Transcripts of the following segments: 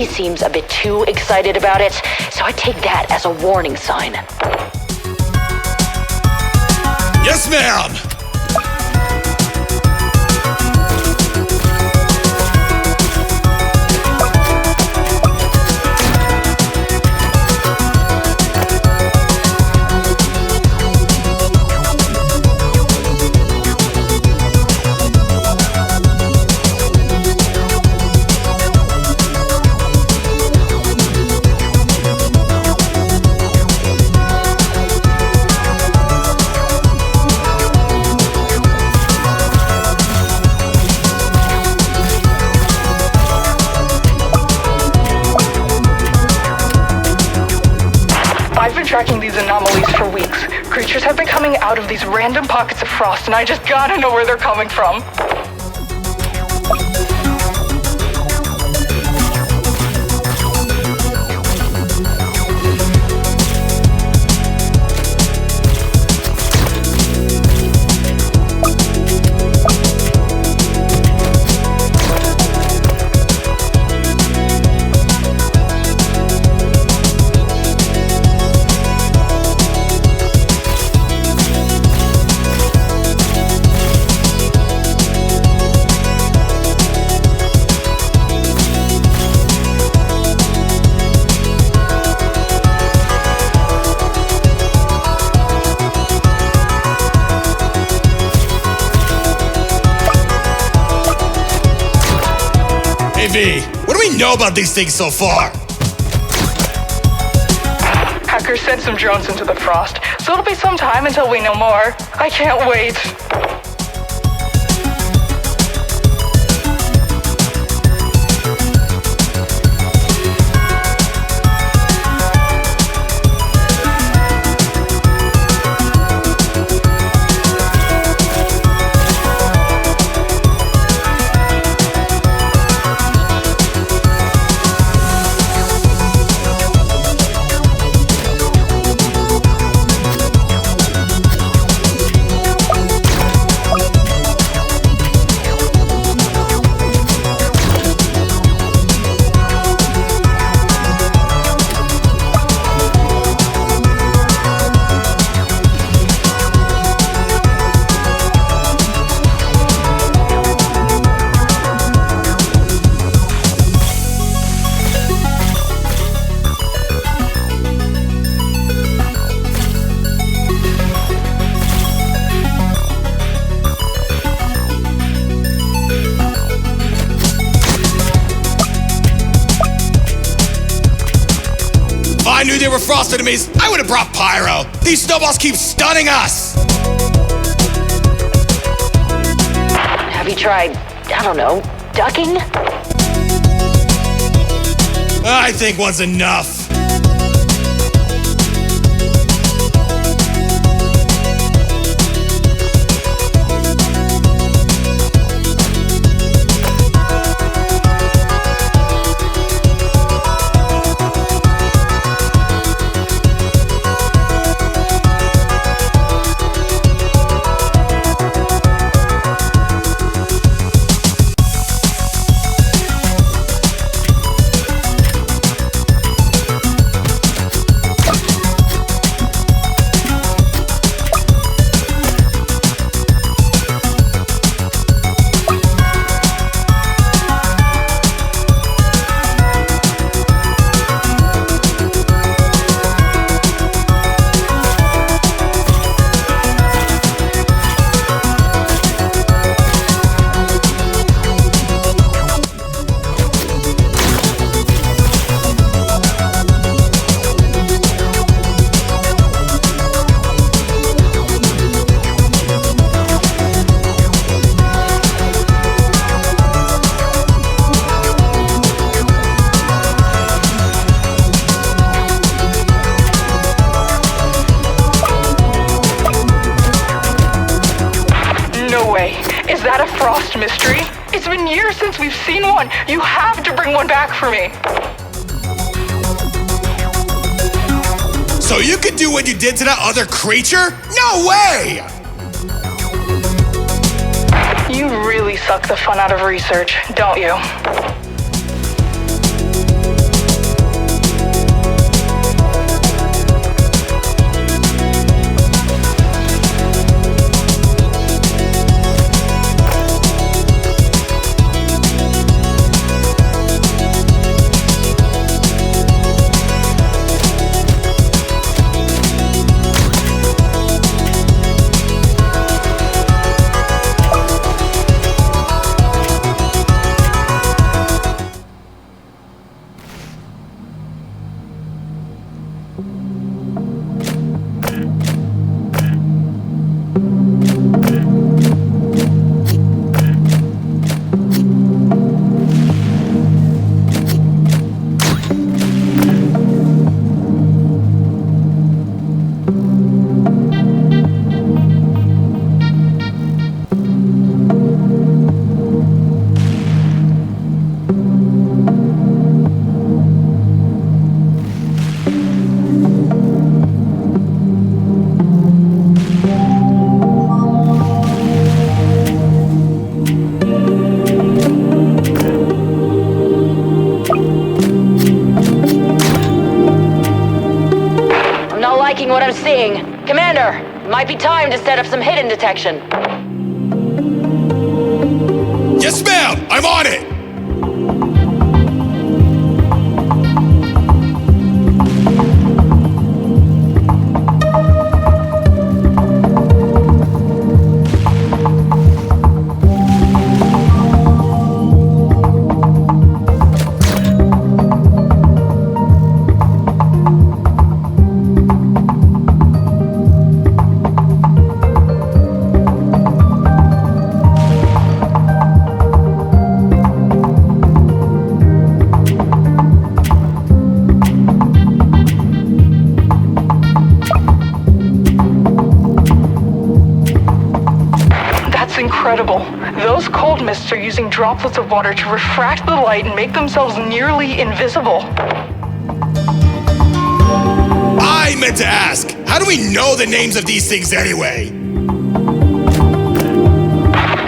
He seems a bit too excited about it, so I take that as a warning sign. Yes, ma'am! I've been tracking these anomalies for weeks. Creatures have been coming out of these random pockets of frost, and I just gotta know where they're coming from. Hey V, what do we know about these things so far? Hackers sent some drones into the frost, so it'll be some time until we know more. I can't wait. If I knew they were frost enemies, I would have brought pyro. These snowballs keep stunning us. Have you tried, I don't know, ducking? I think one's enough. Is that a frost mystery? It's been years since we've seen one. You have to bring one back for me. So you could do what you did to that other creature? No way! You really suck the fun out of research, don't you? What I'm seeing. Commander, might be time to set up some hidden detection. Yes, ma'am! I'm on it! Incredible. Those cold mists are using droplets of water to refract the light and make themselves nearly invisible. I meant to ask, how do we know the names of these things anyway?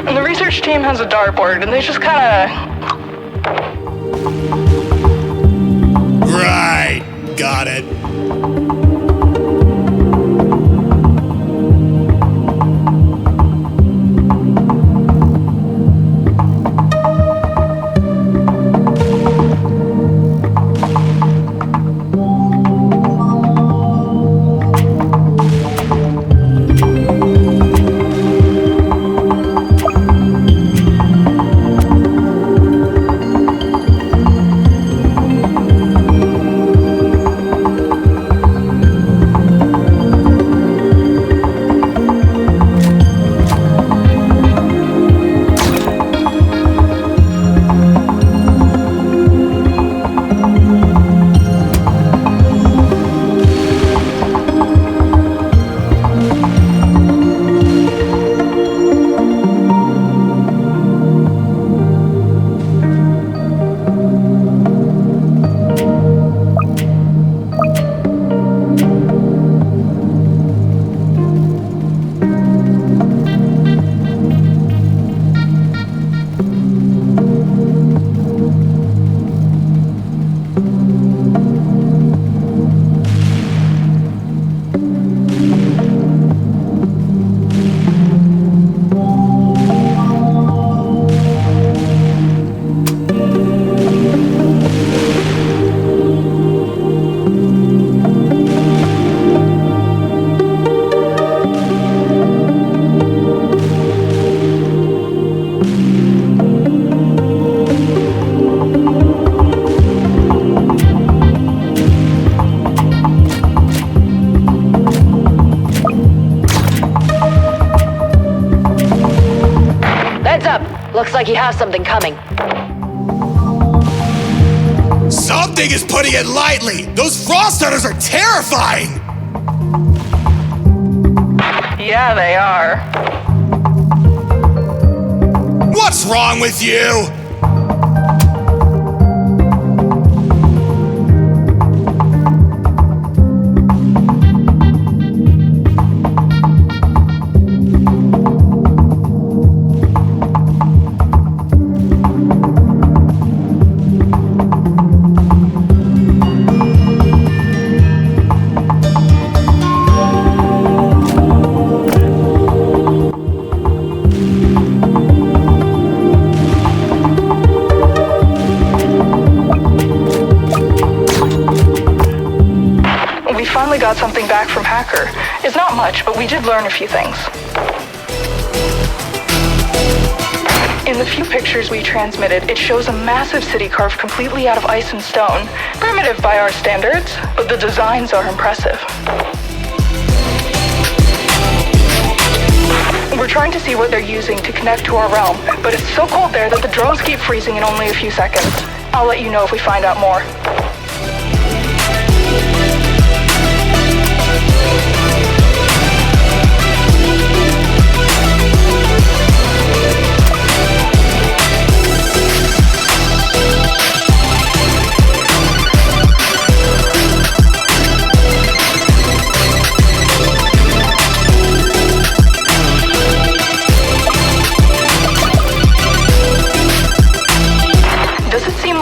And the research team has a dartboard, and they just kinda... Right. Got it. Looks like you have something coming. Something is putting it lightly. Those frost hunters are terrifying. Yeah, they are. What's wrong with you? Got something back from Hacker. It's not much, but we did learn a few things. In the few pictures we transmitted, it shows a massive city carved completely out of ice and stone. Primitive by our standards, but the designs are impressive. We're trying to see what they're using to connect to our realm, but it's so cold there that the drones keep freezing in only a few seconds. I'll let you know if we find out more.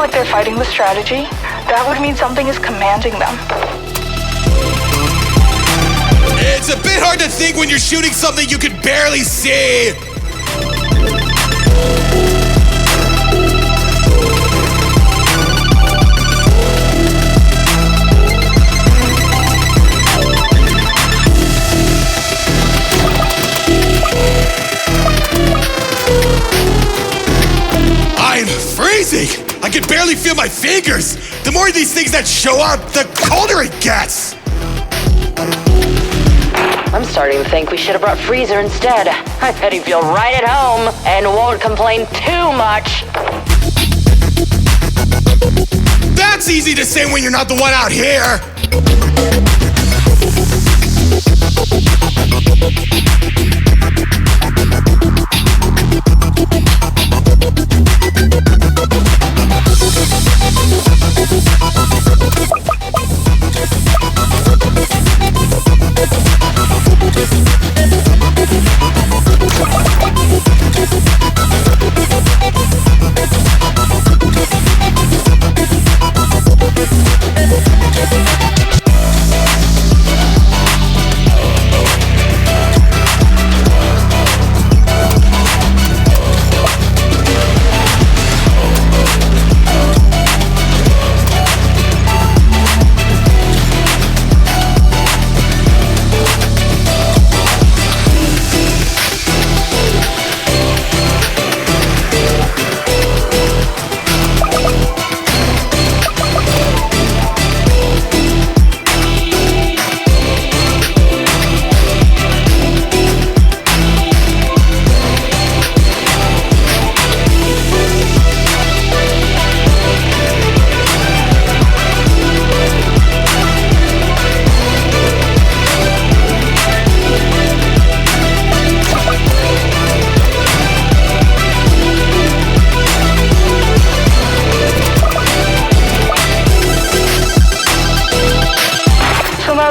Like they're fighting with strategy, that would mean something is commanding them. It's a bit hard to think when you're shooting something you can barely see. I'm freezing! I can barely feel my fingers! The more of these things that show up, the colder it gets! I'm starting to think we should have brought Freezer instead. I bet he'd feel right at home and won't complain too much. That's easy to say when you're not the one out here!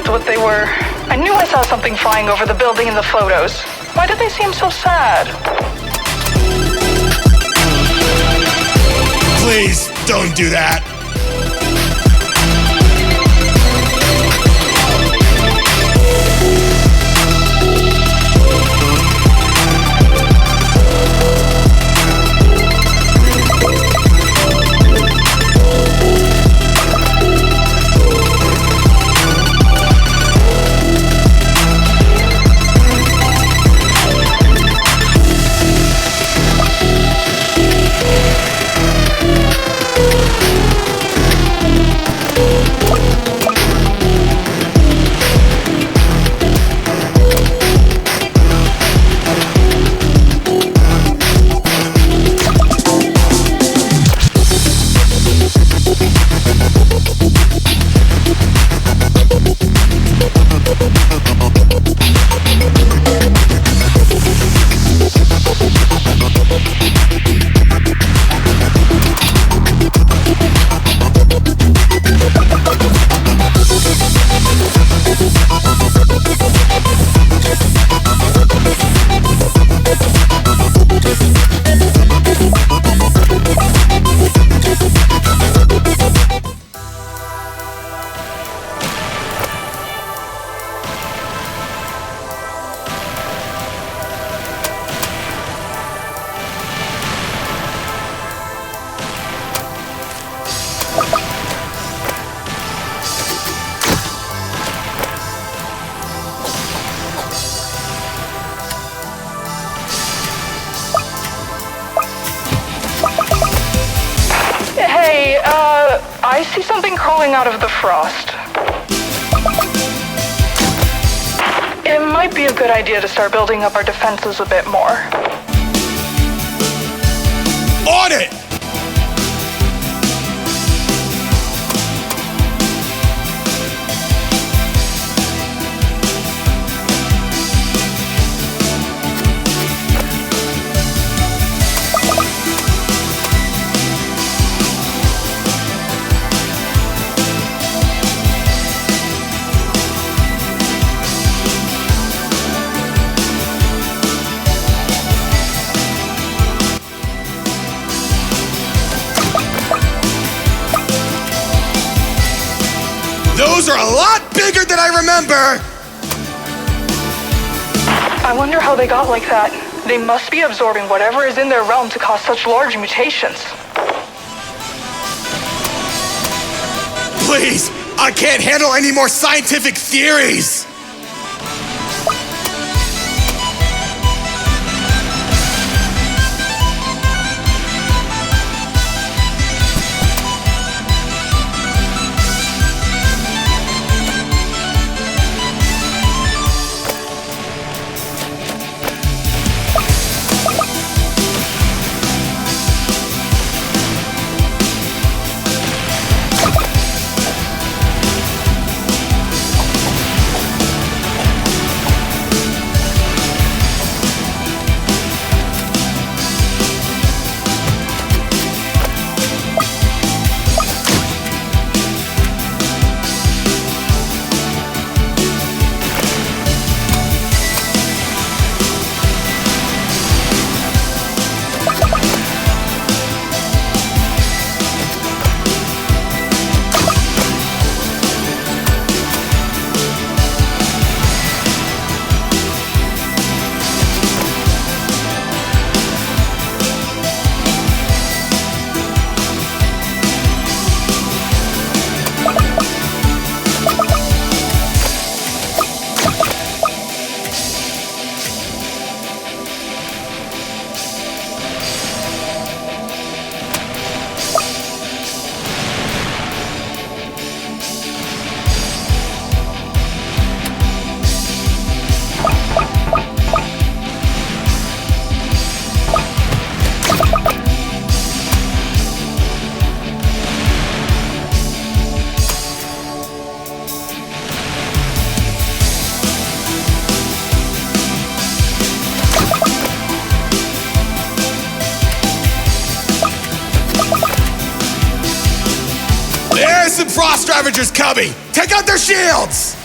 What they were. I knew I saw something flying over the building in the photos. Why did they seem so sad? Please, don't do that. something crawling out of the frost. It might be a good idea to start building up our defenses a bit more. On it! Those are a lot bigger than I remember! I wonder how they got like that. They must be absorbing whatever is in their realm to cause such large mutations. Please, I can't handle any more scientific theories! There's some frost ravagers coming! Take out their shields!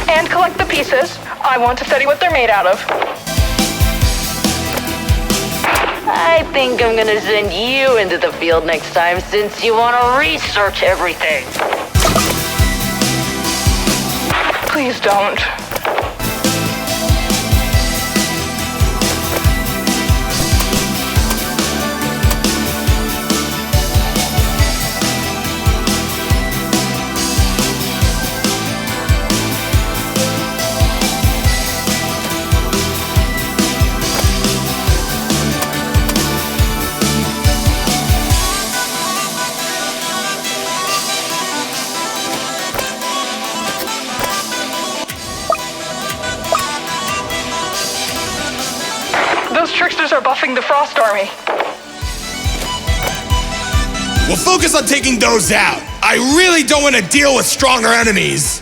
And collect the pieces. I want to study what they're made out of. I think I'm gonna send you into the field next time since you want to research everything. Please don't. Those tricksters are buffing the Frost Army. We'll focus on taking those out. I really don't want to deal with stronger enemies.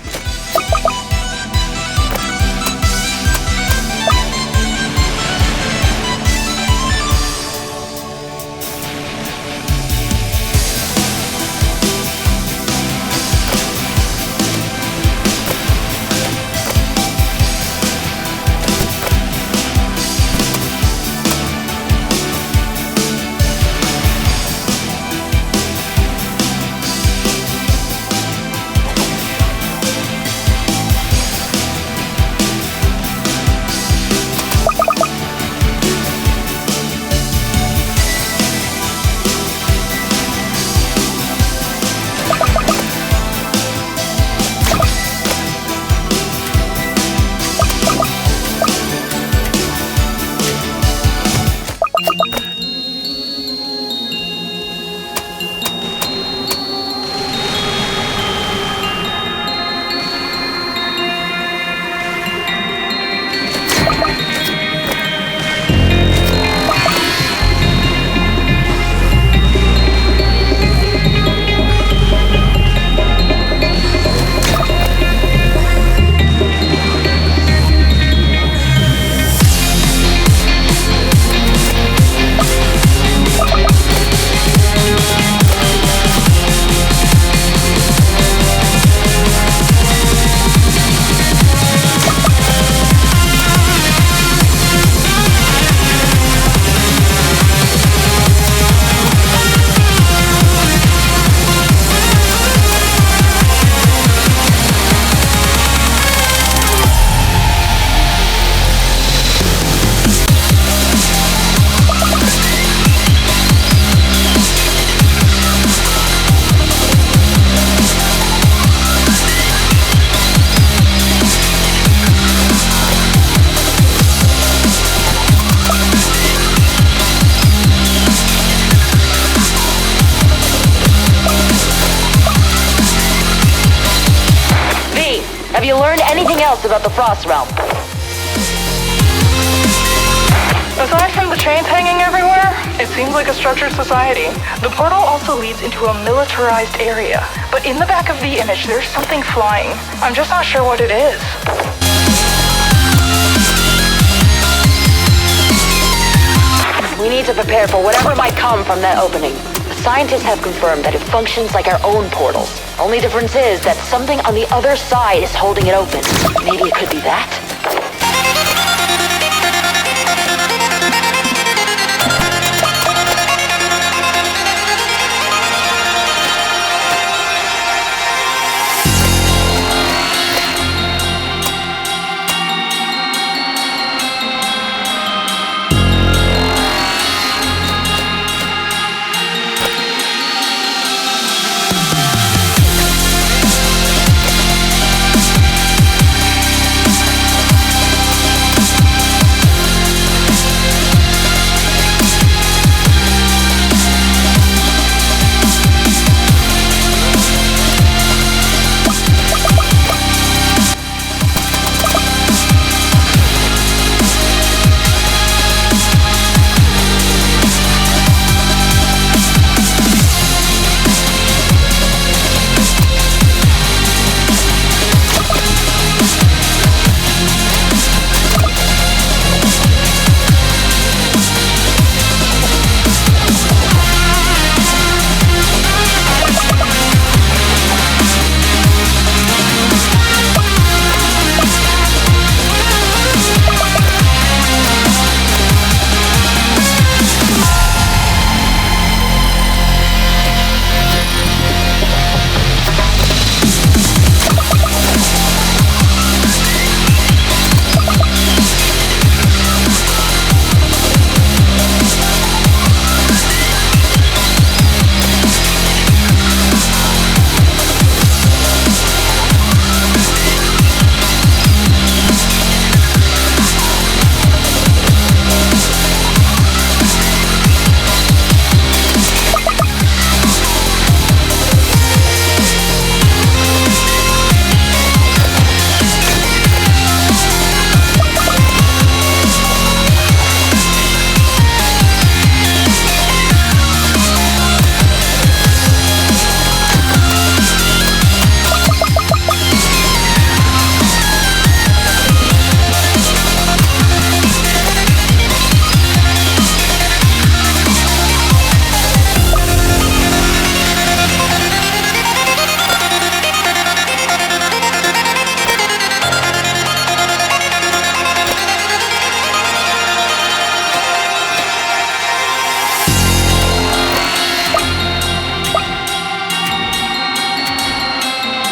Have you learned anything else about the Frost Realm? Aside from the chains hanging everywhere, it seems like a structured society. The portal also leads into a militarized area. But in the back of the image, there's something flying. I'm just not sure what it is. We need to prepare for whatever might come from that opening. The scientists have confirmed that it functions like our own portals. Only difference is that something on the other side is holding it open. Maybe it could be that?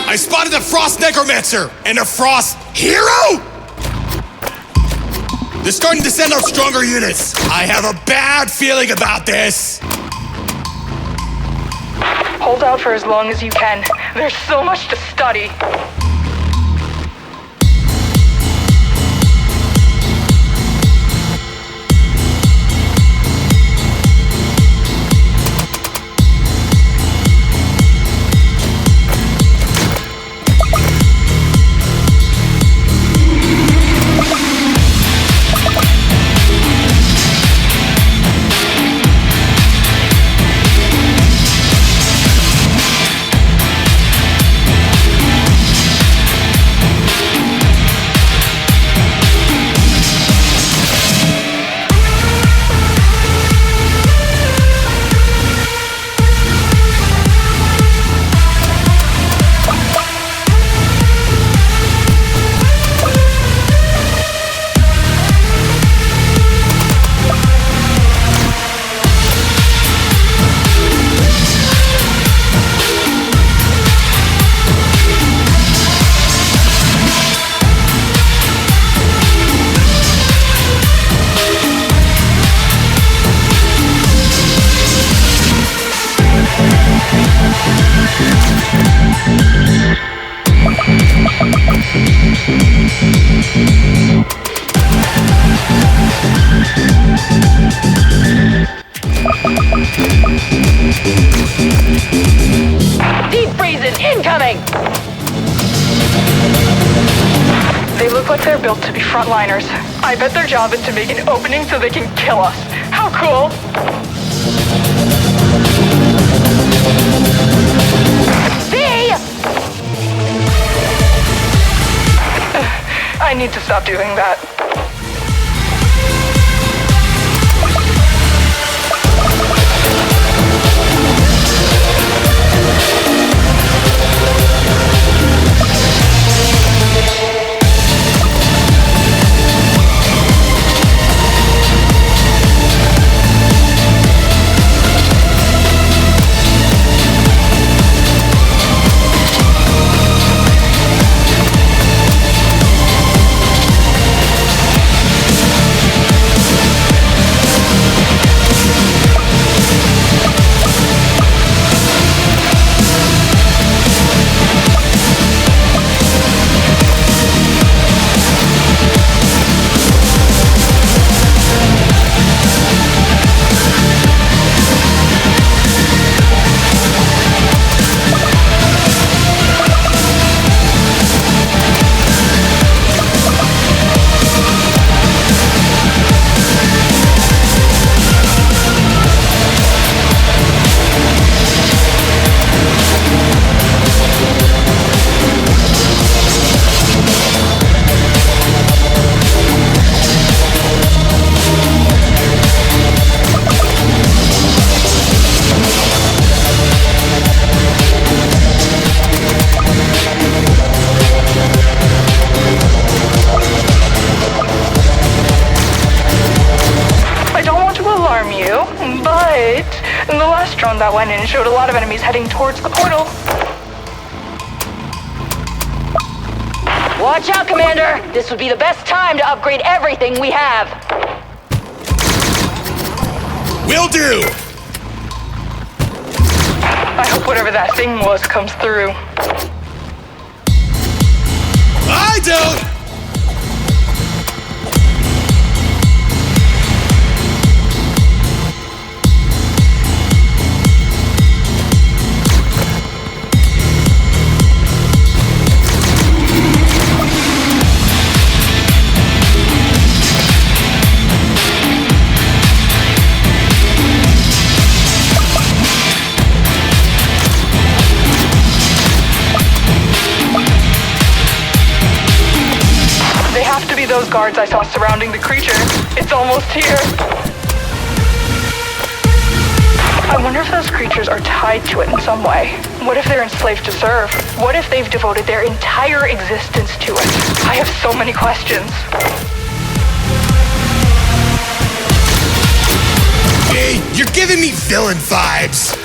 I spotted a Frost Necromancer and a Frost Hero? They're starting to send out stronger units. I have a bad feeling about this. Hold out for as long as you can. There's so much to study. Deep freezing incoming! like they're built to be frontliners. I bet their job is to make an opening so they can kill us. How cool! See? I need to stop doing that. That went in showed a lot of enemies heading towards the portal. Watch out, Commander! This would be the best time to upgrade everything we have. Will do! I hope whatever that thing was comes through. I don't! Those guards I saw surrounding the creature. It's almost here. I wonder if those creatures are tied to it in some way. What if they're enslaved to serve? What if they've devoted their entire existence to it? I have so many questions. Hey, you're giving me villain vibes.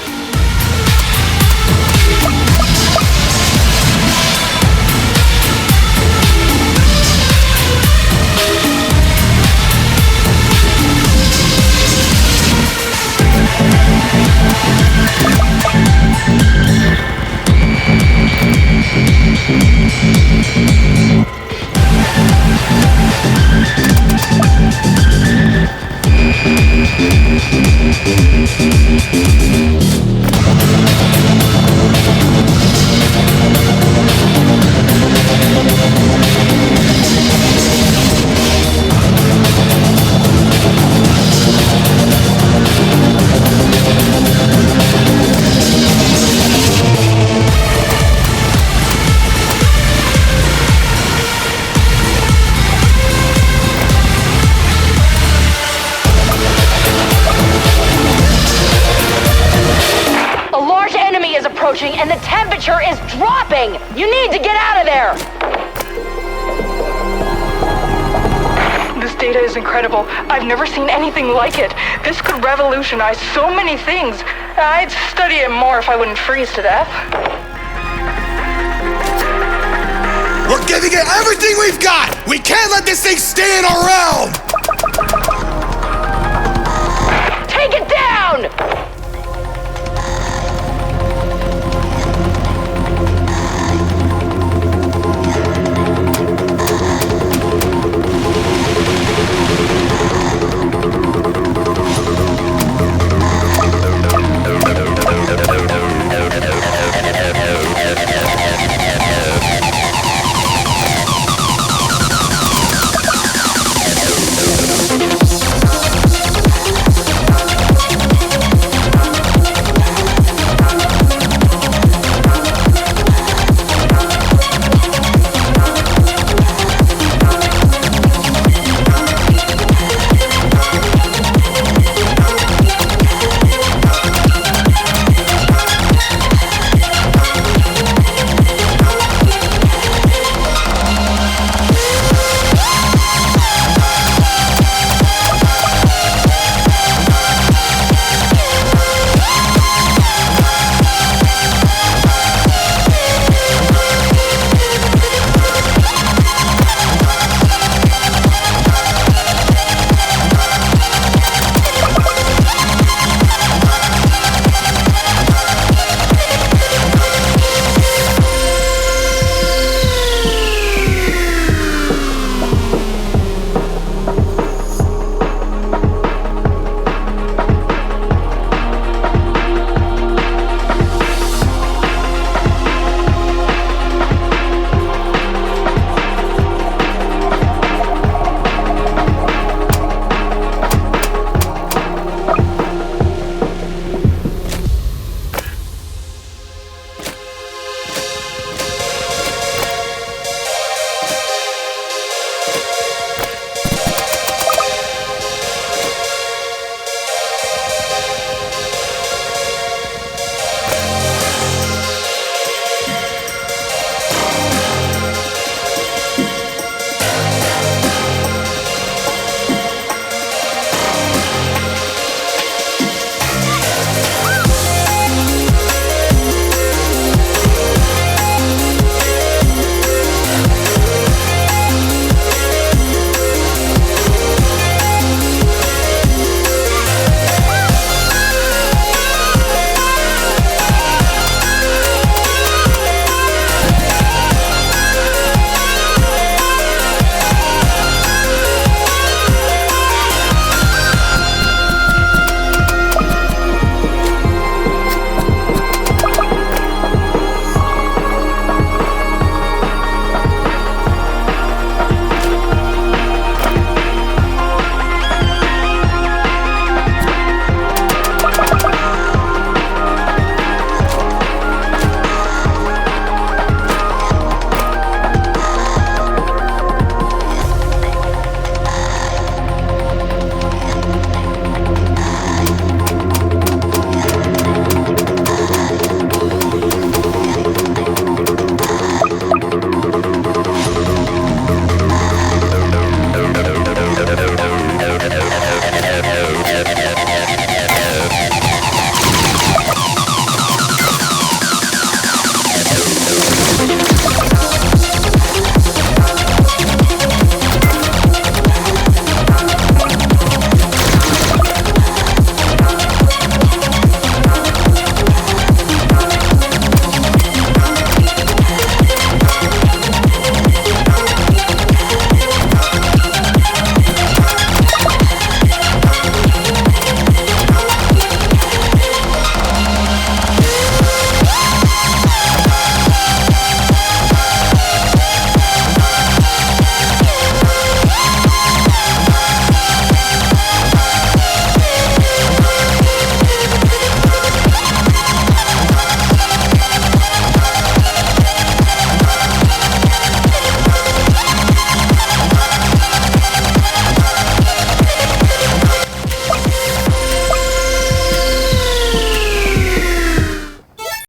And the temperature is dropping! You need to get out of there! This data is incredible. I've never seen anything like it. This could revolutionize so many things. I'd study it more if I wouldn't freeze to death. We're giving it everything we've got! We can't let this thing stay in our realm! Take it down!